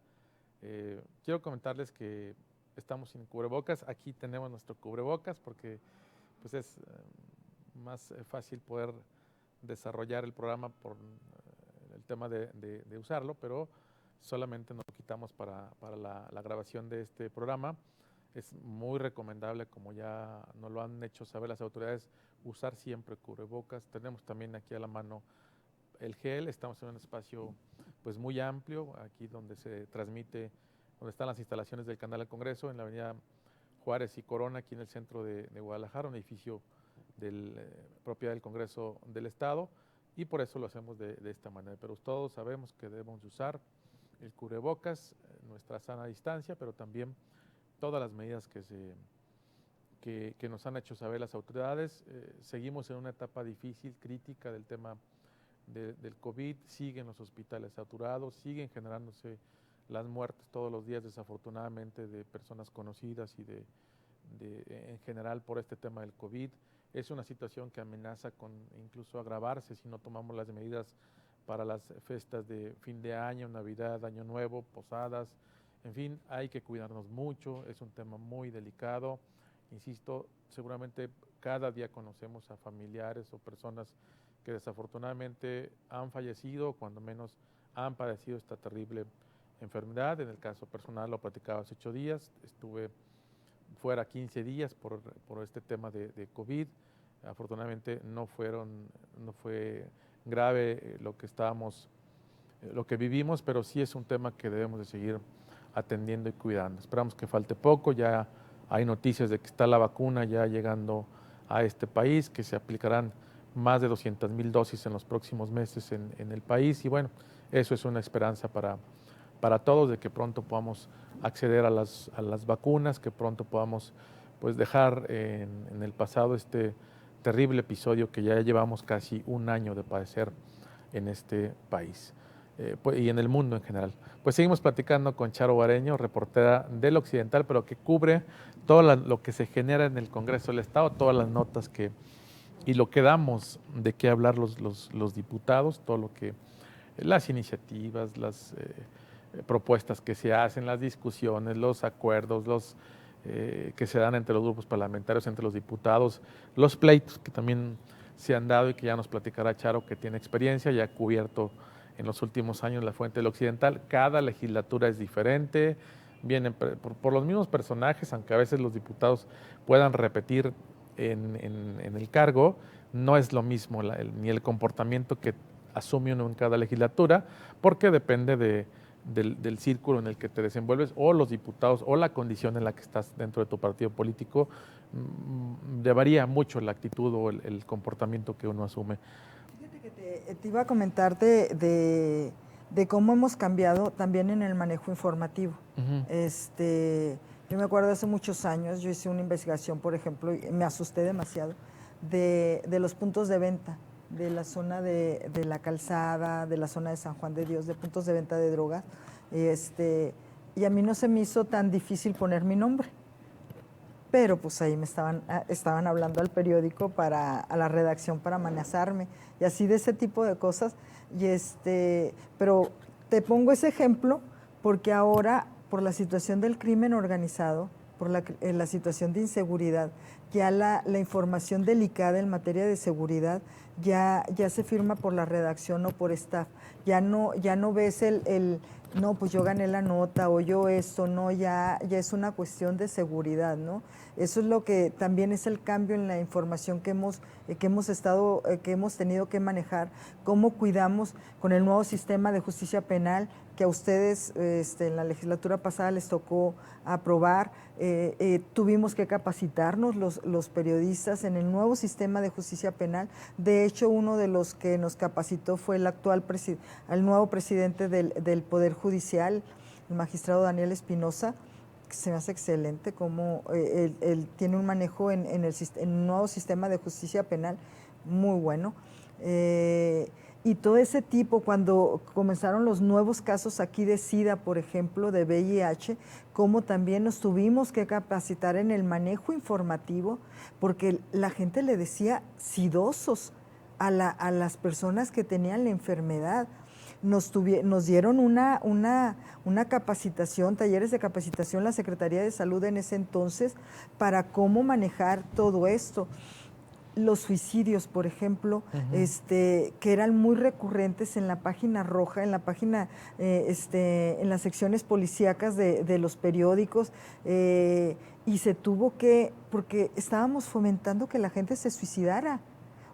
Quiero comentarles que estamos sin cubrebocas. Aquí tenemos nuestro cubrebocas porque pues es más fácil poder desarrollar el programa por el tema de usarlo, pero solamente nos lo quitamos para la grabación de este programa. Es muy recomendable, como ya nos lo han hecho saber las autoridades, usar siempre cubrebocas. Tenemos también aquí a la mano el gel. Estamos en un espacio pues muy amplio, aquí donde se transmite, donde están las instalaciones del Canal del Congreso, en la avenida Juárez y Corona, aquí en el centro de Guadalajara, un edificio propiedad del Congreso del Estado, y por eso lo hacemos de esta manera. Pero todos sabemos que debemos usar el cubrebocas, nuestra sana distancia, pero también todas las medidas que nos han hecho saber las autoridades. Seguimos en una etapa difícil, crítica del tema del COVID, siguen los hospitales saturados, siguen generándose las muertes todos los días, desafortunadamente, de personas conocidas y en general por este tema del COVID. Es una situación que amenaza con incluso agravarse si no tomamos las medidas para las fiestas de fin de año, Navidad, Año Nuevo, posadas. En fin, hay que cuidarnos mucho, es un tema muy delicado. Insisto, seguramente cada día conocemos a familiares o personas que desafortunadamente han fallecido, cuando menos han padecido esta terrible enfermedad. En el caso personal lo platicaba hace 8 días, estuve fuera 15 días por este tema de COVID. Afortunadamente no fue grave lo que vivimos, pero sí es un tema que debemos de seguir atendiendo y cuidando. Esperamos que falte poco, ya hay noticias de que está la vacuna ya llegando a este país, que se aplicarán más de 200,000 dosis en los próximos meses en el país, y bueno, eso es una esperanza para todos, de que pronto podamos acceder a las vacunas, que pronto podamos pues dejar en el pasado este terrible episodio que ya llevamos casi un año de padecer en este país. Y en el mundo en general. Pues seguimos platicando con Charo Bareño, reportera del Occidental, pero que cubre todo lo que se genera en el Congreso del Estado, todas las notas y lo que damos de qué hablar los diputados, todo lo que, las iniciativas, las propuestas que se hacen, las discusiones, los acuerdos, que se dan entre los grupos parlamentarios, entre los diputados, los pleitos que también se han dado y que ya nos platicará Charo, que tiene experiencia, ya ha cubierto en los últimos años la Fuente del Occidental. Cada legislatura es diferente, vienen por los mismos personajes, aunque a veces los diputados puedan repetir en el cargo, no es lo mismo ni el comportamiento que asume uno en cada legislatura, porque depende del círculo en el que te desenvuelves, o los diputados, o la condición en la que estás dentro de tu partido político, varía mucho la actitud o el comportamiento que uno asume. Fíjate que te iba a comentarte de cómo hemos cambiado también en el manejo informativo. Yo me acuerdo hace muchos años, yo hice una investigación, por ejemplo, y me asusté demasiado, de los puntos de venta, de la zona de la Calzada, de la zona de San Juan de Dios, de puntos de venta de drogas, y a mí no se me hizo tan difícil poner mi nombre. Pero pues ahí me estaban hablando al periódico a la redacción para amenazarme, y así de ese tipo de cosas. Pero te pongo ese ejemplo porque ahora, por la situación del crimen organizado, por la situación de inseguridad, ya la información delicada en materia de seguridad ya se firma por la redacción o por staff. Ya no ves no, pues yo gané la nota o yo esto, no, ya es una cuestión de seguridad, ¿no? Eso es lo que también es el cambio en la información que hemos tenido que manejar, cómo cuidamos con el nuevo sistema de justicia penal que a ustedes en la legislatura pasada les tocó aprobar. Tuvimos que capacitarnos los periodistas en el nuevo sistema de justicia penal. De hecho, uno de los que nos capacitó fue el nuevo presidente del Poder Judicial, el magistrado Daniel Espinosa, que se me hace excelente cómo él tiene un manejo en el nuevo sistema de justicia penal muy bueno. Y todo ese tipo, cuando comenzaron los nuevos casos aquí de SIDA, por ejemplo, de VIH, como también nos tuvimos que capacitar en el manejo informativo, porque la gente le decía sidosos a las personas que tenían la enfermedad. Nos dieron una capacitación, talleres de capacitación, la Secretaría de Salud en ese entonces, para cómo manejar todo esto. Los suicidios, por ejemplo, que eran muy recurrentes en la página roja, en la página, en las secciones policíacas de los periódicos, y se tuvo porque estábamos fomentando que la gente se suicidara.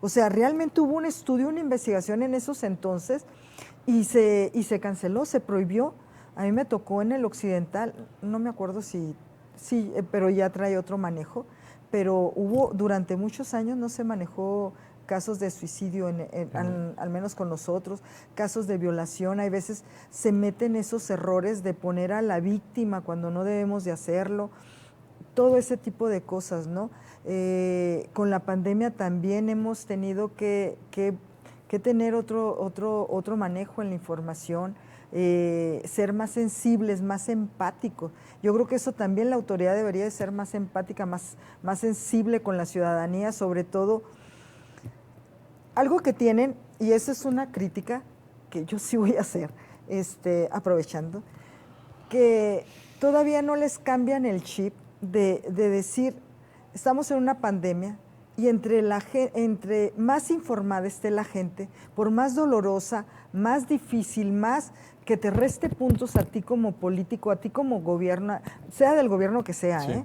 O sea, realmente hubo un estudio, una investigación en esos entonces, y se canceló, se prohibió. A mí me tocó en el Occidental, no me acuerdo sí, pero ya trae otro manejo. Pero durante muchos años no se manejó casos de suicidio, al menos con nosotros, casos de violación. Hay veces se meten esos errores de poner a la víctima cuando no debemos de hacerlo, todo ese tipo de cosas, ¿no? Con la pandemia también hemos tenido que tener otro manejo en la información, ser más sensibles, más empáticos. Yo creo que eso también la autoridad debería de ser más empática, más sensible con la ciudadanía, sobre todo. Algo que tienen, y esa es una crítica que yo sí voy a hacer, aprovechando, que todavía no les cambian el chip de decir, estamos en una pandemia, y entre más informada esté la gente, por más dolorosa, más difícil, más que te reste puntos a ti como político, a ti como gobierno, sea del gobierno que sea, sí.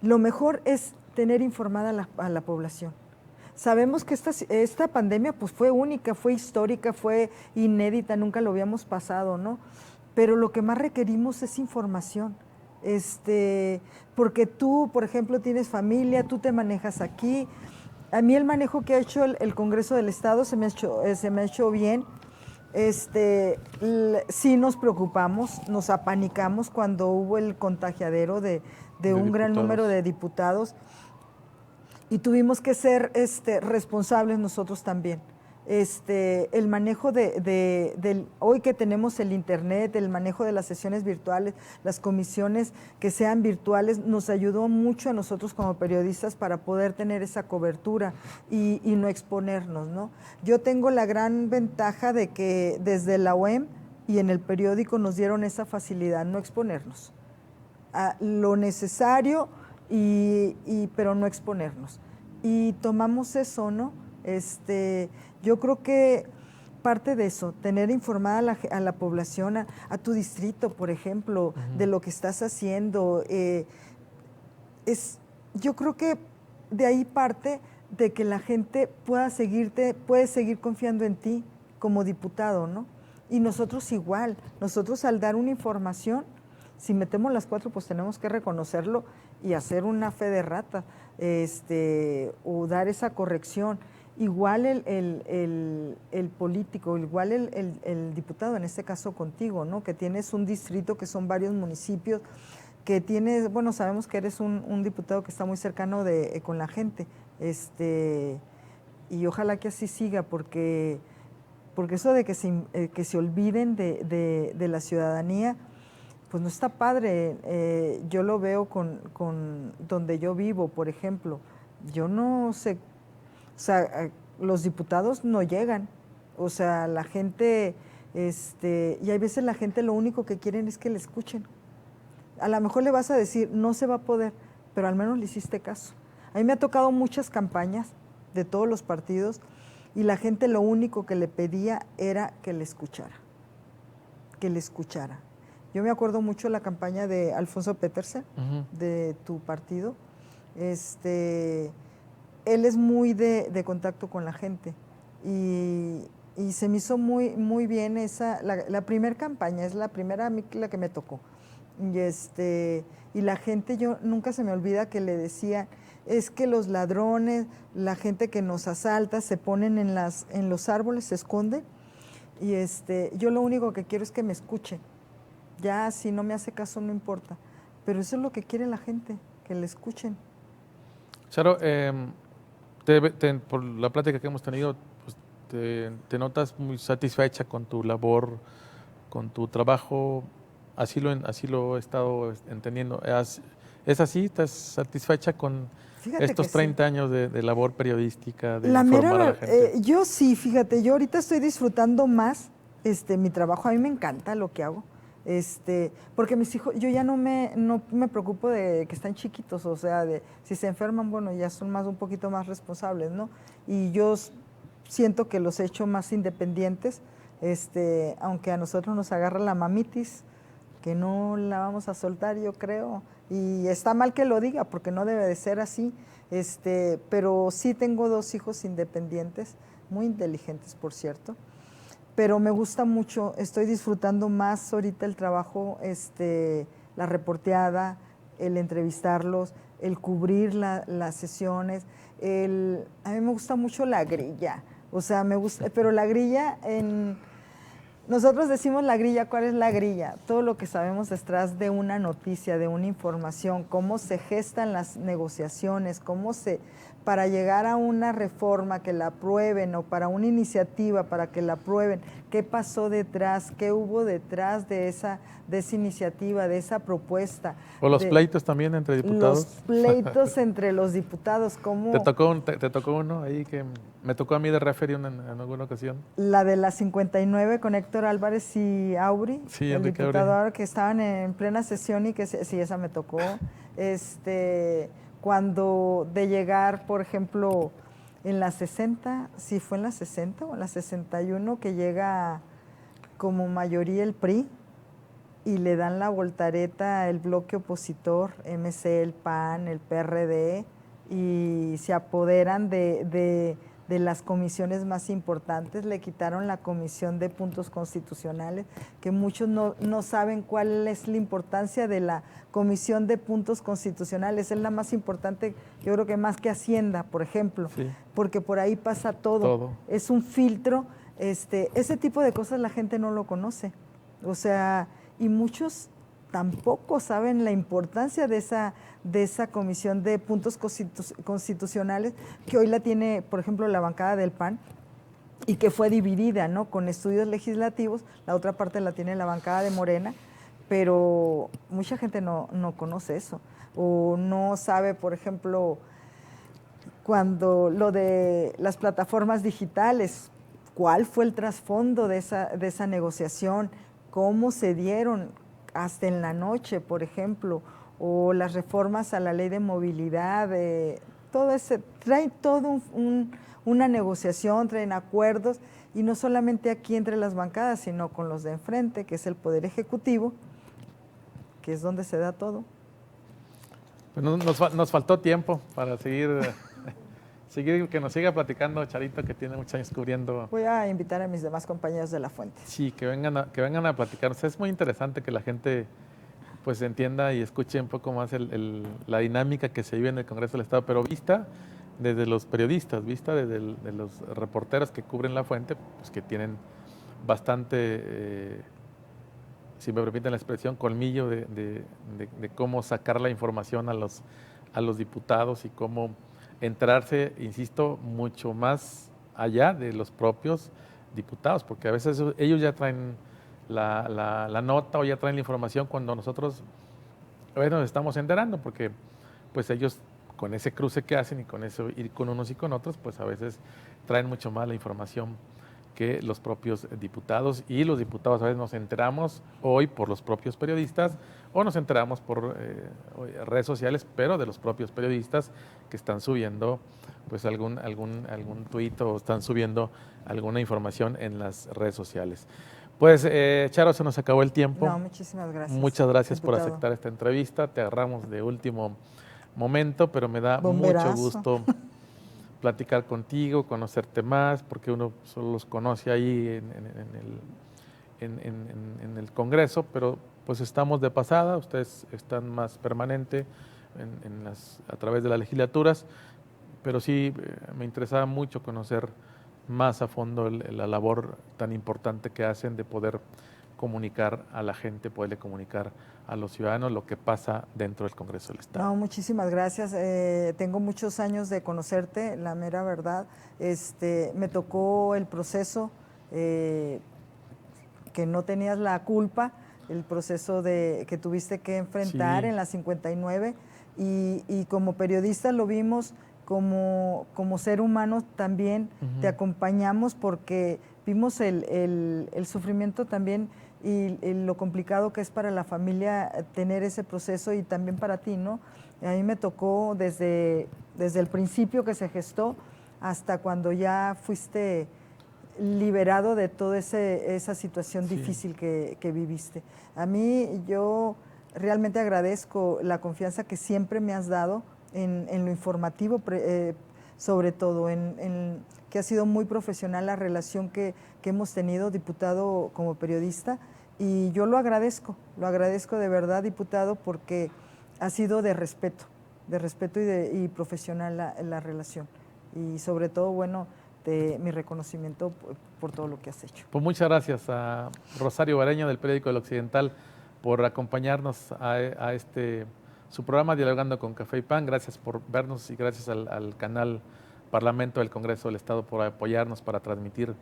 Lo mejor es tener informada a la población. Sabemos que esta pandemia pues fue única, fue histórica, fue inédita, nunca lo habíamos pasado, ¿no? Pero lo que más requerimos es información. Porque tú, por ejemplo, tienes familia, tú te manejas aquí. A mí el manejo que ha hecho el Congreso del Estado se me ha hecho bien. Sí nos preocupamos, nos apanicamos cuando hubo el contagiadero de un gran número de diputados, y tuvimos que ser responsables nosotros también. El manejo hoy que tenemos el internet, el manejo de las sesiones virtuales, las comisiones que sean virtuales, nos ayudó mucho a nosotros como periodistas para poder tener esa cobertura y no exponernos, ¿no? Yo tengo la gran ventaja de que desde la UEM y en el periódico nos dieron esa facilidad, no exponernos a lo necesario, pero no exponernos. Y tomamos eso, ¿no? Yo creo que parte de eso, tener informada a la población, a tu distrito, por ejemplo, de lo que estás haciendo, yo creo que de ahí parte de que la gente puede seguir confiando en ti como diputado, ¿no? Y nosotros igual, nosotros al dar una información, si metemos las 4, pues tenemos que reconocerlo y hacer una fe de rata, o dar esa corrección. Igual el político, igual el diputado, en este caso contigo, ¿no? Que tienes un distrito que son varios municipios, que tienes, bueno, sabemos que eres un diputado que está muy cercano con la gente, y ojalá que así siga, porque eso de que se olviden de la ciudadanía, pues no está padre. Yo lo veo con donde yo vivo, por ejemplo. Yo no sé, o sea, los diputados no llegan, o sea, la gente, y hay veces la gente lo único que quieren es que le escuchen. A lo mejor le vas a decir, no se va a poder, pero al menos le hiciste caso. A mí me ha tocado muchas campañas de todos los partidos y la gente lo único que le pedía era que le escuchara, que le escuchara. Yo me acuerdo mucho de la campaña de Alfonso Petersen, de tu partido. Él es muy de contacto con la gente y se me hizo muy, muy bien la primera campaña, es la primera a mí la que me tocó. Y la gente, yo nunca se me olvida que le decía, es que los ladrones, la gente que nos asalta, se ponen en los árboles, se esconden, y yo lo único que quiero es que me escuche. Ya si no me hace caso no importa, pero eso es lo que quiere la gente, que le escuchen. Charo, por la plática que hemos tenido, pues, te notas muy satisfecha con tu labor, con tu trabajo. Así lo he estado entendiendo. ¿Es así? ¿Estás satisfecha con estos 30 años de labor periodística, de informar a la gente? Yo sí, fíjate, yo ahorita estoy disfrutando más mi trabajo. A mí me encanta lo que hago. Porque mis hijos, yo ya no me preocupo de que están chiquitos, o sea, de si se enferman, bueno, ya son un poquito más responsables, ¿no? Y yo siento que los he hecho más independientes, aunque a nosotros nos agarra la mamitis, que no la vamos a soltar, yo creo, y está mal que lo diga, porque no debe de ser así, pero sí tengo 2 hijos independientes, muy inteligentes, por cierto, pero me gusta mucho, estoy disfrutando más ahorita el trabajo, la reporteada, el entrevistarlos, el cubrir las sesiones, a mí me gusta mucho la grilla, o sea, me gusta, pero la grilla nosotros decimos la grilla. ¿Cuál es la grilla? Todo lo que sabemos detrás de una noticia, de una información, cómo se gestan las negociaciones, para llegar a una reforma que la aprueben o para una iniciativa para que la aprueben, qué pasó detrás, qué hubo detrás de esa iniciativa, de esa propuesta. ¿O los pleitos también entre diputados? Los pleitos entre los diputados, ¿cómo? ¿Te tocó uno ahí que me tocó a mí de referir en alguna ocasión? La de la 59 con Héctor Álvarez y Auri, sí, el diputado que estaban en plena sesión y que sí, esa me tocó. Cuando de llegar, por ejemplo, en la 60, si fue en la 60 o en la 61, que llega como mayoría el PRI y le dan la voltareta el bloque opositor, MC, el PAN, el PRD, y se apoderan de las comisiones más importantes, le quitaron la comisión de puntos constitucionales, que muchos no saben cuál es la importancia de la comisión de puntos constitucionales, es la más importante, yo creo que más que Hacienda, por ejemplo, sí, porque por ahí pasa todo. Es un filtro, ese tipo de cosas la gente no lo conoce, o sea, y muchos tampoco saben la importancia de esa comisión de puntos constitucionales, que hoy la tiene, por ejemplo, la bancada del PAN, y que fue dividida, ¿no?, con estudios legislativos, la otra parte la tiene la bancada de Morena, pero mucha gente no conoce eso, o no sabe, por ejemplo, cuando lo de las plataformas digitales, cuál fue el trasfondo de esa negociación, cómo se dieron, hasta en la noche, por ejemplo, o las reformas a la ley de movilidad, todo trae todo una negociación, traen acuerdos, y no solamente aquí entre las bancadas, sino con los de enfrente, que es el Poder Ejecutivo, que es donde se da todo. Pues nos faltó tiempo para seguir seguir, que nos siga platicando Charito, que tiene muchos años cubriendo. Voy a invitar a mis demás compañeros de La Fuente. Sí, que vengan a platicarnos. Es muy interesante que la gente pues entienda y escuche un poco más la dinámica que se vive en el Congreso del Estado, pero vista desde los periodistas, vista desde de los reporteros que cubren La Fuente, pues que tienen bastante, si me permiten la expresión, colmillo de cómo sacar la información a los diputados y cómo entrarse, insisto, mucho más allá de los propios diputados, porque a veces ellos ya traen la nota o ya traen la información cuando nosotros a veces nos estamos enterando, porque pues ellos con ese cruce que hacen y con eso ir con unos y con otros, pues a veces traen mucho más la información que los propios diputados, y los diputados a veces nos enteramos hoy por los propios periodistas o nos enteramos por redes sociales, pero de los propios periodistas que están subiendo pues algún tuit o están subiendo alguna información en las redes sociales. Pues, Charo, se nos acabó el tiempo. No, muchísimas gracias. Muchas gracias por diputado. aceptar esta entrevista. Te agarramos de último momento, pero me da Bomberazo. mucho gusto platicar contigo, conocerte más, porque uno solo los conoce ahí en el Congreso, pero pues estamos de pasada, ustedes están más permanente a través de las legislaturas, pero sí me interesaba mucho conocer más a fondo la labor tan importante que hacen de poder comunicar a la gente, poderle comunicar a los ciudadanos lo que pasa dentro del Congreso del Estado. No, muchísimas gracias. Tengo muchos años de conocerte, la mera verdad. Me tocó el proceso que no tenías la culpa, el proceso que tuviste que enfrentar Sí. en la 59, y como periodistas lo vimos, como ser humano también te acompañamos, porque vimos el sufrimiento también y lo complicado que es para la familia tener ese proceso, y también para ti, ¿no? A mí me tocó desde el principio que se gestó hasta cuando ya fuiste liberado de toda esa situación Sí. difícil que viviste. A mí, yo realmente agradezco la confianza que siempre me has dado en lo informativo, sobre todo, en que ha sido muy profesional la relación que hemos tenido, diputado como periodista, y yo lo agradezco de verdad, diputado, porque ha sido de respeto y profesional la relación, y sobre todo, bueno, mi reconocimiento por todo lo que has hecho. Pues muchas gracias a Rosario Bareño del periódico El Occidental por acompañarnos a su programa Dialogando con Café y Pan. Gracias por vernos y gracias al canal Parlamento del Congreso del Estado por apoyarnos para transmitir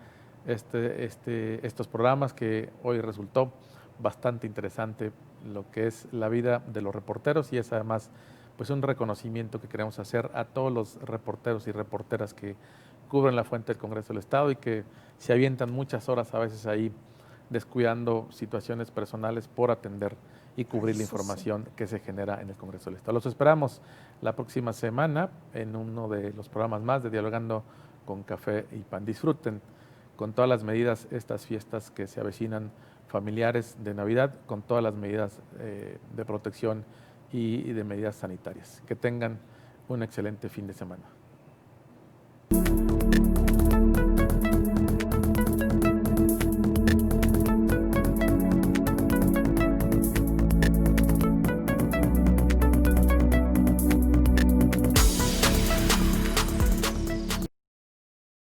estos programas, que hoy resultó bastante interesante lo que es la vida de los reporteros, y es además pues un reconocimiento que queremos hacer a todos los reporteros y reporteras que cubren La Fuente del Congreso del Estado y que se avientan muchas horas a veces ahí descuidando situaciones personales por atender y cubrir la información que se genera en el Congreso del Estado. Los esperamos la próxima semana en uno de los programas más de Dialogando con Café y Pan. Disfruten con todas las medidas estas fiestas que se avecinan familiares de Navidad, con todas las medidas de protección y de medidas sanitarias. Que tengan un excelente fin de semana.